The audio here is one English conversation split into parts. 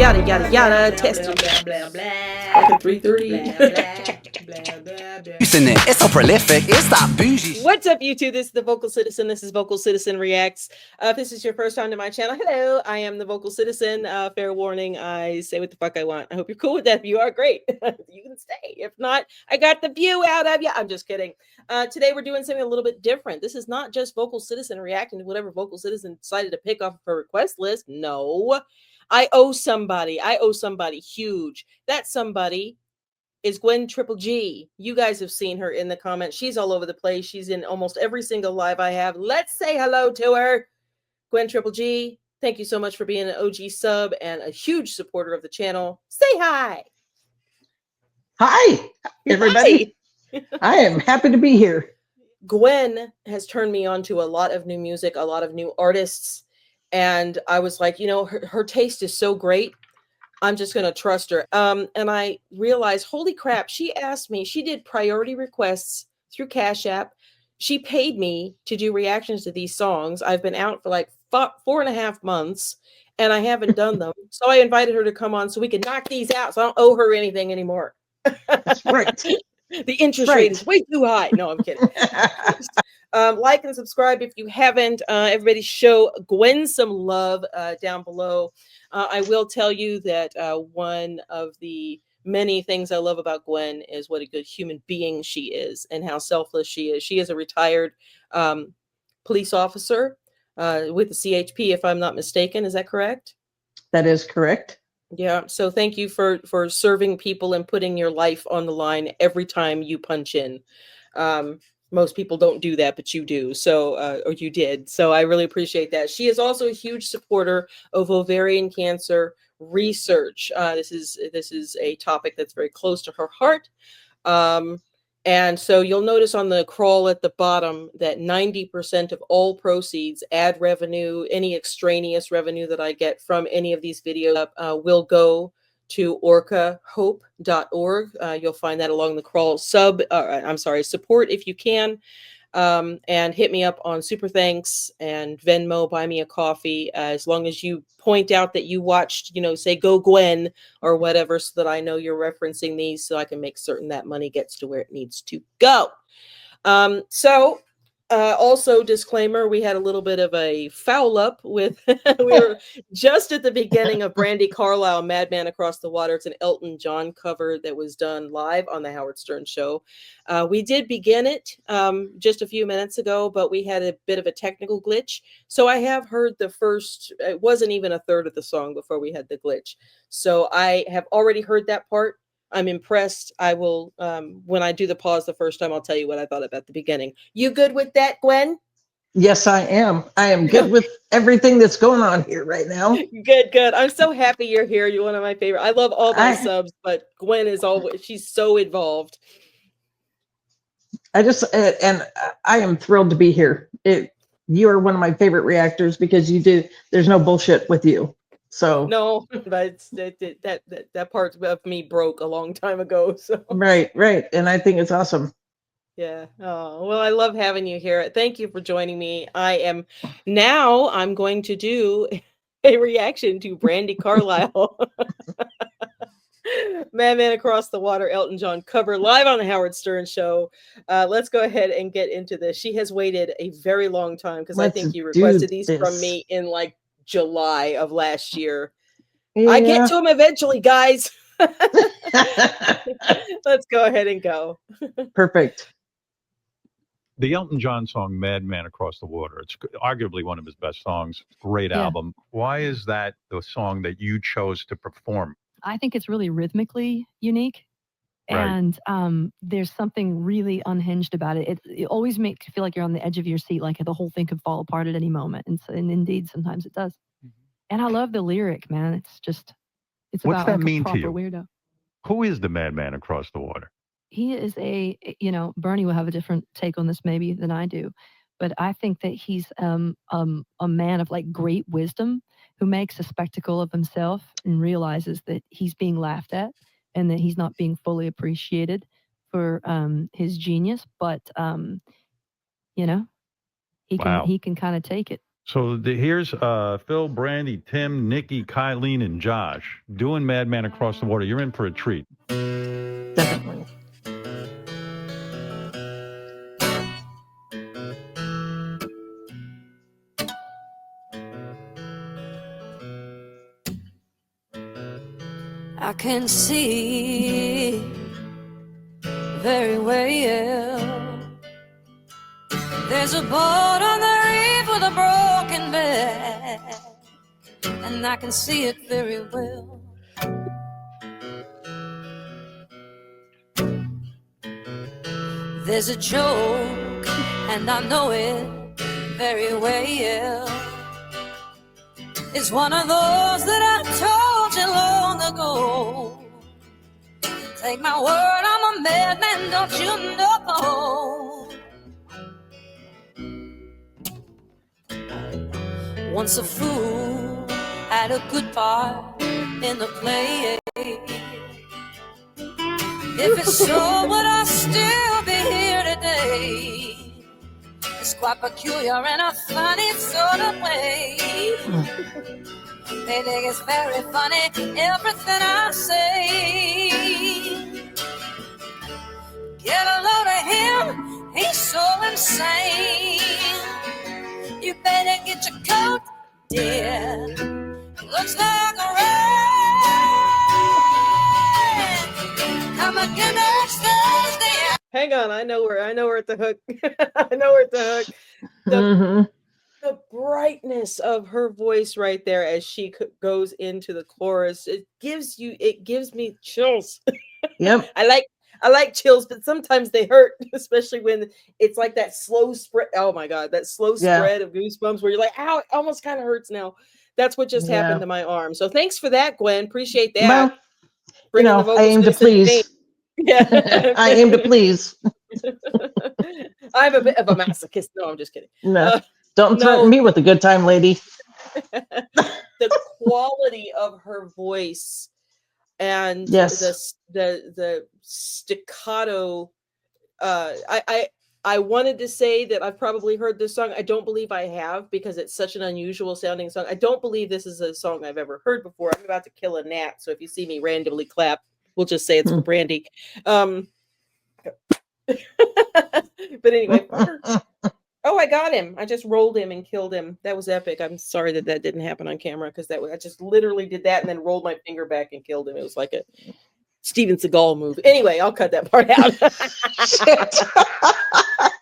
Yada yada yada. Testing. 3:30. It's so prolific. It's that bougie. What's up, YouTube? This is the Vocal Citizen. This is Vocal Citizen Reacts. If this is your first time to my channel, hello. I am the Vocal Citizen. Fair warning, I say what the fuck I want. I hope you're cool with that. If you are, great. You can stay. If not, I got the view out of you. I'm just kidding. Today we're doing something a little bit different. This is not just Vocal Citizen reacting to whatever Vocal Citizen decided to pick off of her request list. No. I owe somebody. I owe somebody huge. That somebody is GwenTripleG. You guys have seen her in the comments. She's all over the place. She's in almost every single live I have. Let's say hello to her. GwenTripleG, thank you so much for being an OG sub and a huge supporter of the channel. Say hi. Hi, everybody. Hi. I am happy to be here. Gwen has turned me on to a lot of new music, a lot of new artists. And I was like, you know, her taste is so great. I'm just going to trust her. And I realized, holy crap, she asked me, she did priority requests through CashApp. She paid me to do reactions to these songs. I've been out for like 4.5 months and I haven't done them. So I invited her to come on so we could knock these out. So I don't owe her anything anymore. That's right. The interest rate is way too high. No, I'm kidding. Like and subscribe if you haven't. Everybody show Gwen some love down below. I will tell you that one of the many things I love about Gwen is what a good human being she is and how selfless she is. She is a retired police officer with the CHP, if I'm not mistaken. Is that correct? That is correct. Yeah. So thank you for serving people and putting your life on the line every time you punch in. Most people don't do that, but you do. So, or you did. So I really appreciate that. She is also a huge supporter of ovarian cancer research. This is a topic that's very close to her heart. And so you'll notice on the crawl at the bottom that 90% of all proceeds, ad revenue, any extraneous revenue that I get from any of these videos will go to orcahope.org. You'll find that along the crawl. Support if you can. And hit me up on Super Thanks and Venmo, buy me a coffee, as long as you point out that you watched, you know, say go Gwen or whatever, so that I know you're referencing these, so I can make certain that money gets to where it needs to go. Also, disclaimer, we had a little bit of a foul up with, we were just at the beginning of Brandi Carlile, Madman Across the Water. It's an Elton John cover that was done live on the Howard Stern show. We did begin it just a few minutes ago, but we had a bit of a technical glitch. So I have heard the first, it wasn't even a third of the song before we had the glitch. So I have already heard that part. I'm impressed. I will, when I do the pause the first time, I'll tell you what I thought about the beginning. You good with that, Gwen? Yes, I am. I am good with everything that's going on here right now. Good, good. I'm so happy you're here. You're one of my favorite. I love all my subs, but Gwen is always, she's so involved. And I am thrilled to be here. You are one of my favorite reactors because there's no bullshit with you. So no, but that part of me broke a long time ago. So right, and I think it's awesome. Yeah. Oh, well, I love having you here. Thank you for joining me. I'm going to do a reaction to Brandi Carlile. Madman Across the Water, Elton John cover, live on the Howard Stern show. Let's go ahead and get into this. She has waited a very long time, because I think you requested these from me in like July of last year. Yeah. I get to them eventually, guys. Let's go ahead and go. Perfect. The Elton John song Madman Across the Water, it's arguably one of his best songs. Great album. Why is that the song that you chose to perform? I think it's really rhythmically unique. Right. And there's something really unhinged about it. It always makes you feel like you're on the edge of your seat, like the whole thing could fall apart at any moment. And indeed, sometimes it does. And I love the lyric, man. It's What's about that like mean a proper to you? Weirdo. Who is the Madman Across the Water? He is Bernie will have a different take on this maybe than I do, but I think that he's a man of like great wisdom who makes a spectacle of himself and realizes that he's being laughed at and that he's not being fully appreciated for his genius, but he can kind of take it. So here's Phil, Brandi, Tim, Nikki, Kylene, and Josh doing Madman Across the Water. You're in for a treat. Definitely. I can see very well. There's a boat on the reef with a broken back, and I can see it very well. There's a joke, and I know it very well. It's one of those that I told you long ago. Take my word, I'm a madman, don't you know? Once a fool had a good part in the play. If it's so, would I still be here today? It's quite peculiar in a funny sort of way. They think it's very funny, everything I say. Get a load of him, he's so insane. You better get your coat, dear. It looks like a rain. Come again next Thursday. Hang on, I know we're at the hook. I know we're at the hook. The brightness of her voice right there as she goes into the chorus, it gives me chills. Yep. I like chills, but sometimes they hurt, especially when it's like that slow spread. Oh my God, that slow spread of goosebumps where you're like, ow, it almost kind of hurts now. That's what just happened to my arm. So thanks for that, Gwen. Appreciate that. Well, I aim to please. Yeah. I aim to please. I'm a bit of a masochist. No, I'm just kidding. No, don't threaten me with a good time, lady. The quality of her voice and the staccato. I wanted to say that I've probably heard this song. I don't believe I have, because it's such an unusual sounding song. I don't believe this is a song I've ever heard before. I'm about to kill a gnat, so if you see me randomly clap, we'll just say it's for Brandi. But anyway, oh, I got him. I just rolled him and killed him. That was epic. I'm sorry that didn't happen on camera, because I just literally did that and then rolled my finger back and killed him. It was like a Steven Seagal move. Anyway, I'll cut that part out.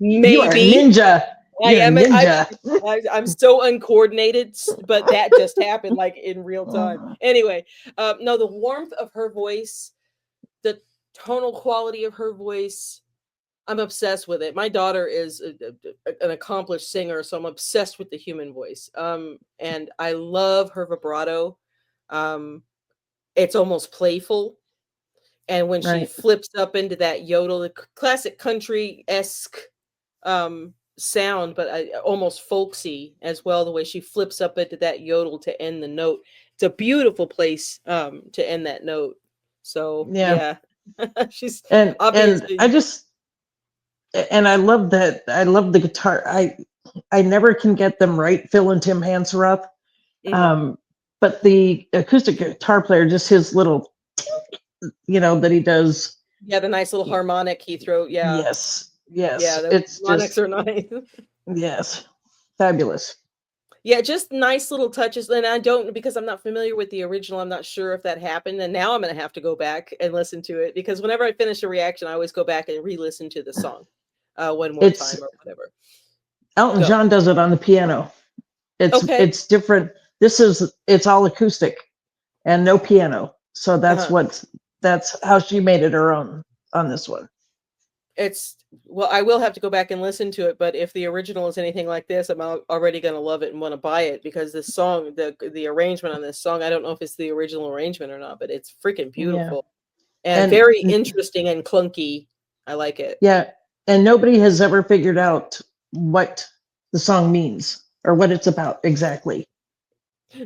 Maybe you are a ninja. I am a ninja. I'm so uncoordinated, but that just happened like in real time. Anyway, no, the warmth of her voice, the tonal quality of her voice, I'm obsessed with it. My daughter is an accomplished singer, so I'm obsessed with the human voice. And I love her vibrato. It's almost playful. And when she flips up into that yodel, the classic country-esque sound, but almost folksy as well, the way she flips up into that yodel to end the note. It's a beautiful place to end that note. So yeah. She's obviously. And I love that. I love the guitar. I never can get them right, Phil and Tim Hanseroth. But the acoustic guitar player, just his little, that he does. Yeah, the nice little harmonic he throws. Yeah. Yes. Yeah, the harmonics are nice. Yes. Fabulous. Yeah, just nice little touches. And because I'm not familiar with the original, I'm not sure if that happened. And now I'm going to have to go back and listen to it, because whenever I finish a reaction, I always go back and re-listen to the song one more time or whatever. Elton John does it on the piano. It's different. It's all acoustic and no piano. So that's how she made it her own on this one. I will have to go back and listen to it, but if the original is anything like this, I'm already going to love it and want to buy it, because this song, the arrangement on this song, I don't know if it's the original arrangement or not, but it's freaking beautiful and very interesting and clunky. I like it. Yeah. And nobody has ever figured out what the song means or what it's about exactly.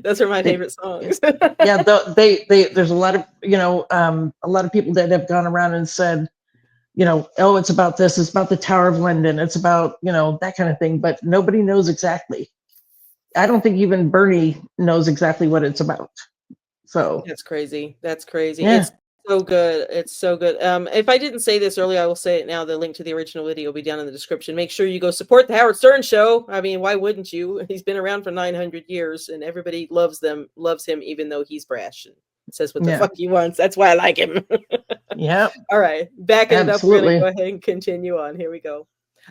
Those are my favorite songs. Yeah. There's a lot of, a lot of people that have gone around and said, it's about this, it's about the Tower of London, it's about, that kind of thing, but nobody knows exactly. I don't think even Bernie knows exactly what it's about. So That's crazy. That's crazy. Yeah. It's so good. It's so good. If I didn't say this earlier, I will say it now. The link to the original video will be down in the description. Make sure you go support the Howard Stern Show. I mean, why wouldn't you? He's been around for 900 years, and everybody loves him, even though he's brash and says what the Yeah. fuck he wants. That's why I like him. Yeah. All right, backing it up. We're Absolutely. gonna go ahead and continue on. Here we go.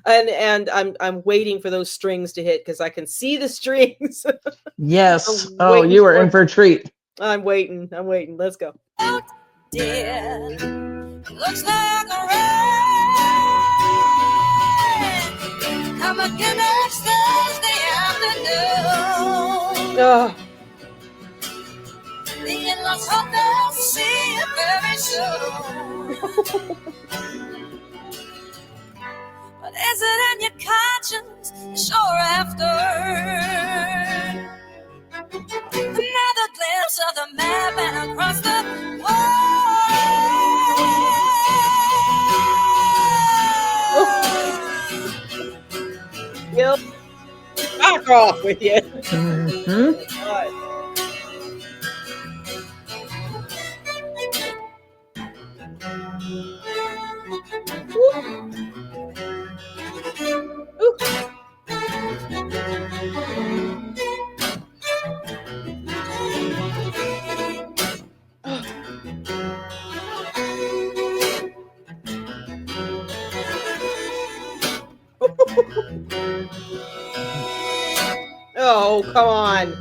And I'm waiting for those strings to hit because I can see the strings. Yes. I'm Oh, waiting you are for in it. for a treat. I'm waiting. Let's go. Dear, looks like a rain. Come again next Thursday afternoon. Oh, The in-laws hope they'll see you very soon. But is it in your conscience? Sure after another glimpse of the madman across the world. Gil, back off with you. Mhm. God. Oh, come on.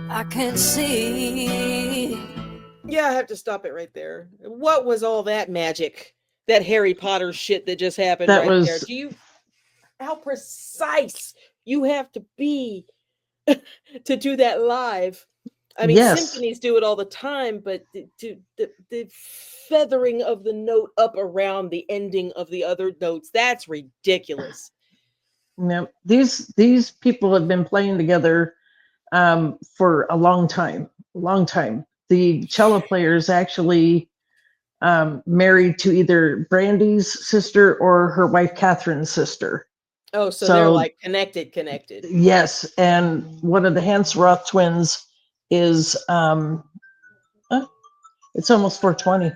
I can see. Yeah, I have to stop it right there. What was all that magic? That Harry Potter shit that just happened That right there. was How precise you have to be to do that live? I mean, Yes. symphonies do it all the time, but the feathering of the note up around the ending of the other notes, that's ridiculous. Yeah. These people have been playing together for a long time. Long time. The cello player is actually married to either Brandi's sister or her wife Catherine's sister. Oh, so they're like connected. Yes, and one of the Hansroth twins is it's almost 420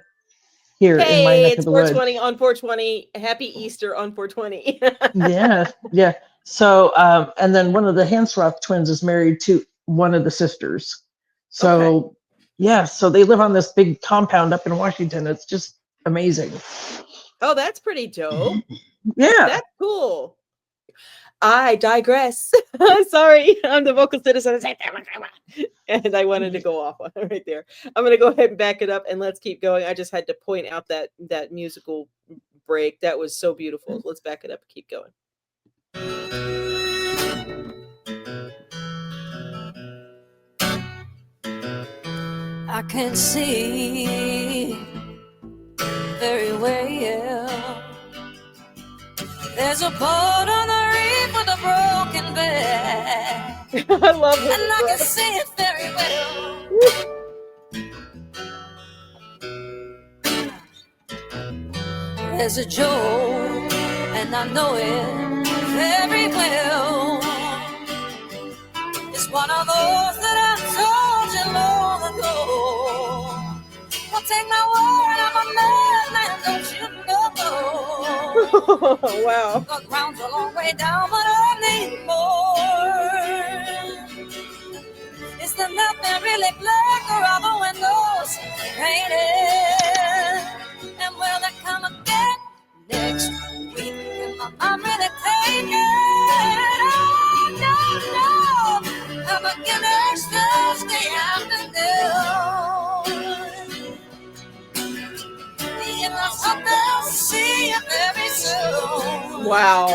here in my Hey, neck it's of the woods. 420 on 420. Happy Easter on 420. Yeah. So and then one of the Hansroth twins is married to one of the sisters. So yeah, so they live on this big compound up in Washington. It's just amazing. Oh, that's pretty dope. Yeah. That's cool. I digress. Sorry, I'm the vocal citizen. And I wanted to go off on it right there. I'm going to go ahead and back it up and let's keep going. I just had to point out that musical break. That was so beautiful. Let's back it up and keep going. I can see very well. There's a boat on the reef with a broken back. I love it. And I can see it very well. There's a joke, and I know it very well. It's one of those that I told you long ago. Well, take my word, I'm a madman, don't you know? Wow. The ground's a long way down, but I need more. Is the nothing really black or are the windows painted? And will they come again next week? And I'm really taking. Oh, no. Come again next Thursday afternoon. The in-laws hope they'll see you very soon. Wow.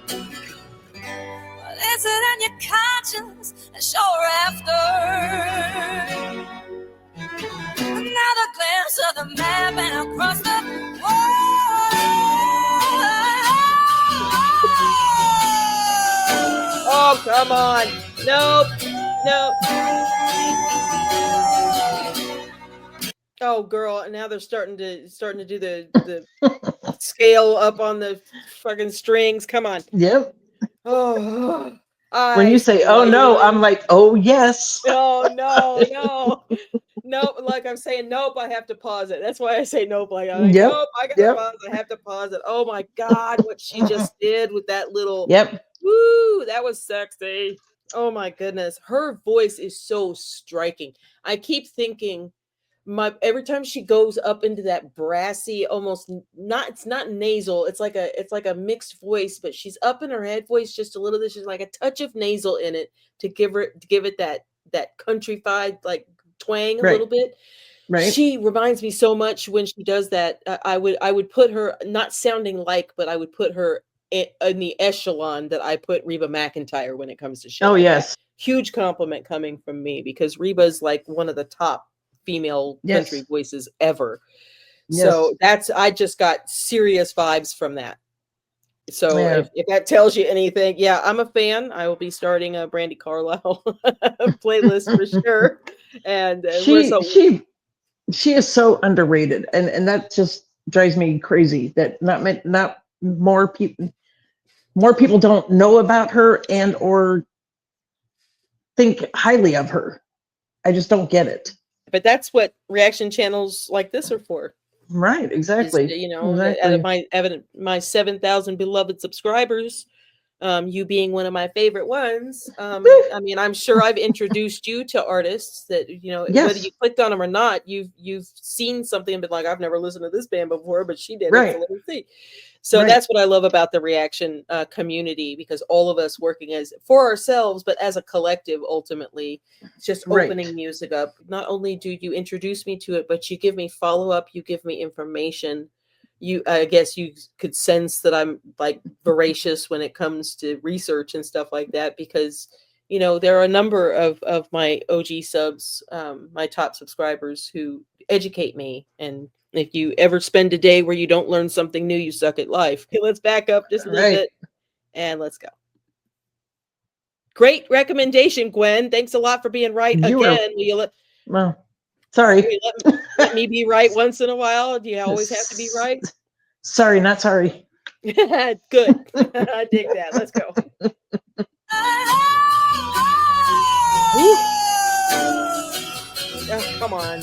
But is it in your conscience? Sure after another glimpse of the madman across the world. Oh, come on. Nope. Oh, girl, and now they're starting to do the scale up on the fucking strings. Come on. Yep. Oh, When I you say, "Oh no," I'm like, "Oh yes." no, no, no. Nope. Like I'm saying, nope, I have to pause it. That's why I say nope. Like, I'm like, Yep. nope, I gotta Yep. pause. I have to pause it. Oh my God, what she just did with that little Yep. woo, that was sexy. Oh my goodness. Her voice is so striking. I keep thinking every time she goes up into that brassy, almost not, it's not nasal, it's like a mixed voice, but she's up in her head voice just a little bit. She's like a touch of nasal in it to give it that countrified like twang a Right. little bit. Right. She reminds me so much when she does that. I would put her not sounding like, but I would put her in the echelon that I put Reba McEntire when it comes to shit. Oh like yes. that. Huge compliment coming from me because Reba's like one of the top female country Yes. voices ever. Yes. So I just got serious vibes from that. So Yeah. if that tells you anything, yeah, I'm a fan. I will be starting a Brandi Carlile playlist for sure. And she is so underrated, and that just drives me crazy that not more people don't know about her and or think highly of her. I just don't get it. but that's what reaction channels like this are for. Right, exactly. Out of my 7,000 beloved subscribers, you being one of my favorite ones. I mean, I'm sure I've introduced you to artists that, whether Yes. you clicked on them or not, you've seen something and been like, I've never listened to this band before, but she did it. Right. So let me see. So Right. that's what I love about the reaction community, because all of us working as for ourselves, but as a collective, ultimately, just Right. opening music up. Not only do you introduce me to it, but you give me follow up, you give me information. I guess you could sense that I'm like voracious when it comes to research and stuff like that, because there are a number of my OG subs, my top subscribers, who educate me. And if you ever spend a day where you don't learn something new, you suck at life. Okay, let's back up just a little bit and let's go. Great recommendation, Gwen. Thanks a lot for being right again. Sorry. Will you let me be right once in a while? Do you always have to be right? Sorry, not sorry. Good. I dig that. Let's go. Oh, come on.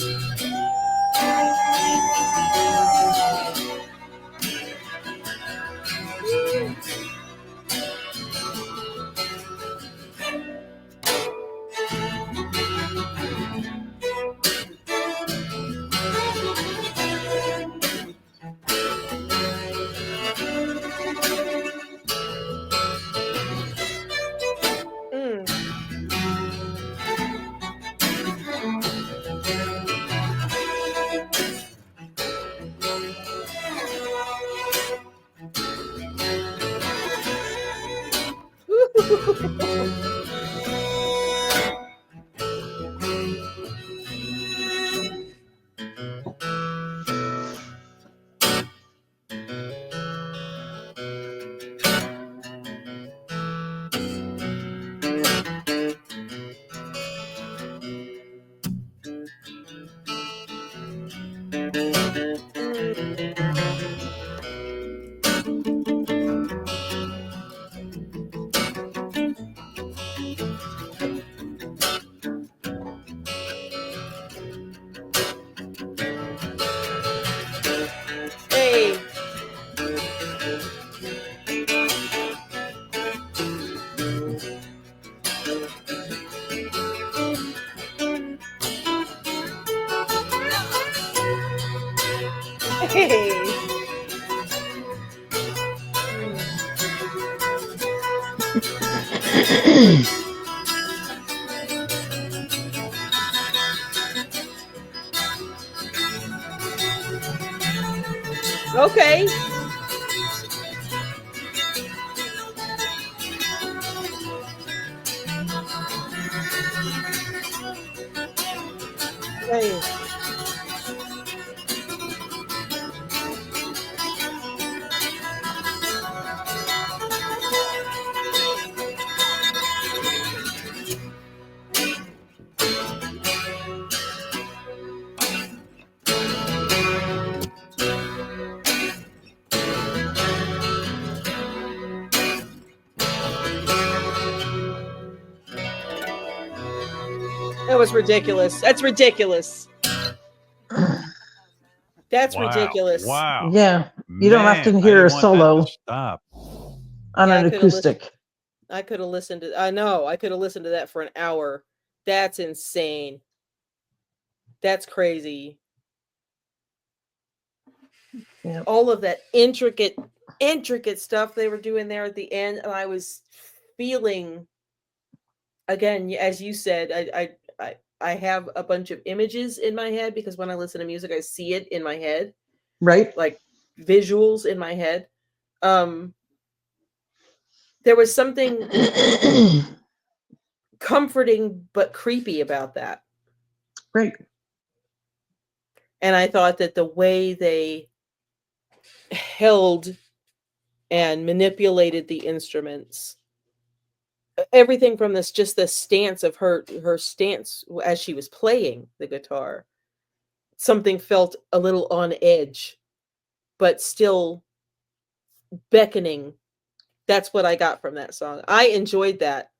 Hey. Hey. Okay. Hey. That was ridiculous. That's ridiculous. That's Wow. ridiculous. Wow. Yeah, you don't Man, often I hear a didn't want that to solo stop. on Yeah, an acoustic. I could have listened to. I know. I could have listened to that for an hour. That's insane. That's crazy. Yeah. All of that intricate stuff they were doing there at the end, and I was feeling, again, as you said, I have a bunch of images in my head, because when I listen to music, I see it in my head, Right. like visuals in my head. There was something comforting but creepy about that. Right. And I thought that the way they held and manipulated the instruments, everything from this, just the stance of her stance as she was playing the guitar, something felt a little on edge, but still beckoning. That's what I got from that song. I enjoyed that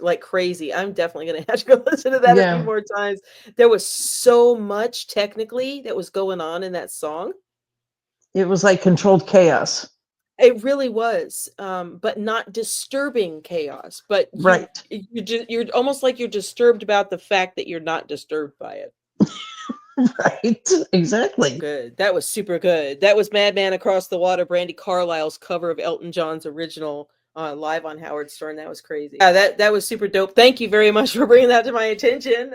like crazy. I'm definitely going to have to go listen to that a few Yeah. more times. There was so much technically that was going on in that song. It was like controlled chaos. It really was, but not disturbing chaos. But Right. you're almost like you're disturbed about the fact that you're not disturbed by it. Right. Exactly. Good. That was super good. That was Madman Across the Water, Brandi Carlile's cover of Elton John's original, live on Howard Stern. That was crazy. Yeah, that was super dope. Thank you very much for bringing that to my attention.